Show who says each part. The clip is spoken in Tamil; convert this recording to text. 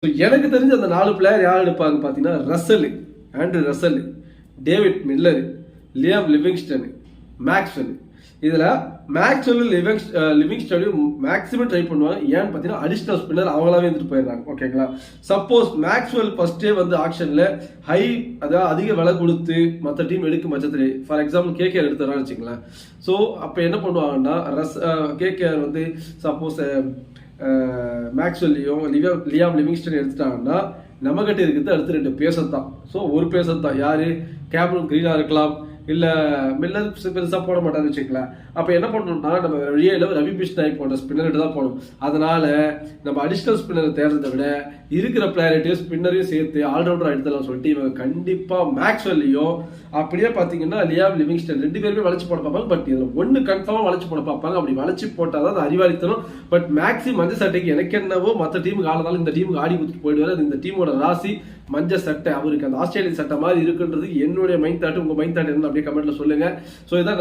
Speaker 1: எனக்கு தெரிஞ்ச அந்த 4 பிளேயர் யார் எடுப்பாங்க பார்த்தீங்கன்னா Russell, Andre Russell, David Miller, Liam Livingstone, Maxwell. இதில் மேக்ஸ்வெல் லிவிங்ஸ்டனையும் மேக்ஸிமம் ட்ரை பண்ணுவாங்க. ஏன்னு பார்த்தீங்கன்னா அடிஷ்னல் ஸ்பின்னர் அவங்களாவே இருந்துட்டு போயிடுறாங்க. ஓகேங்களா? சப்போஸ் மேக்ஸ்வெல் ஃபர்ஸ்டே வந்து ஆக்ஷனில் அதாவது அதிக விலை கொடுத்து மற்ற டீம் எடுக்கும் பட்சத்தில் ஃபார் எக்ஸாம்பிள் கேகேஆர் எடுத்துறான்னு வச்சுங்களேன். ஸோ அப்போ என்ன பண்ணுவாங்கன்னா கேகேஆர் வந்து சப்போஸ் மேக்ஸ்வெல்லையும் லியாம் லிவிங்ஸ்டன் எடுத்துட்டாங்கன்னா நம்மகிட்ட இருக்கிறது அடுத்த 2 பேசர் தான். ஸோ ஒரு பேசர் தான் யாரு, கேப்டன் கிரீனா இருக்கலாம், இல்லை மில்லர் பெருசாக போட மாட்டான்னு வச்சுக்கலாம். அப்போ என்ன பண்ணணும்னா நம்ம வழியில் ரவி பிஷ்னாய் போன்ற ஸ்பின்னர்கிட்ட தான் போகணும். அதனால நம்ம அடிஷ்னல் ஸ்பின்னரை தேடுறதை விட இருக்கிற பிளேயர்ட்டையும் ஸ்பின்னரையும் சேர்த்து ஆல்ரவுண்டர் எடுத்துலாம் சொல்லிட்டு இவங்க கண்டிப்பாக மேக்ஸ்வெல்லையும் அப்படியே பார்த்தீங்கன்னா லியாம் லிவிங்ஸ்டன் 2 பேருமே வளைச்சு போட பார்ப்பாங்க. பட் இதில் ஒன்று கன்ஃபார்மாக வளைச்சு போட பார்ப்பாங்க. அப்படி வளைச்சு போட்டால் தான் அது அறிவாளித்தனம். பட் மேக்ஸிமம் மஞ்சள் சட்டைக்கு எனக்கு என்னவோ மற்ற டீமுக்கு ஆடுறதாலும் இந்த டீமுக்கு ஆடி கொடுத்துட்டு போயிடுவார். அது இந்த டீமோட ராசி மஞ்சள் சட்டை அவருக்கு அந்த ஆஸ்திரேலியன் சட்டை மாதிரி இருக்குன்றது என்னுடைய மைண்ட் தாட். உங்க மைண்ட் தாட் என்ன அப்படியே கமெண்ட்ல சொல்லுங்க. ஸோ இதான்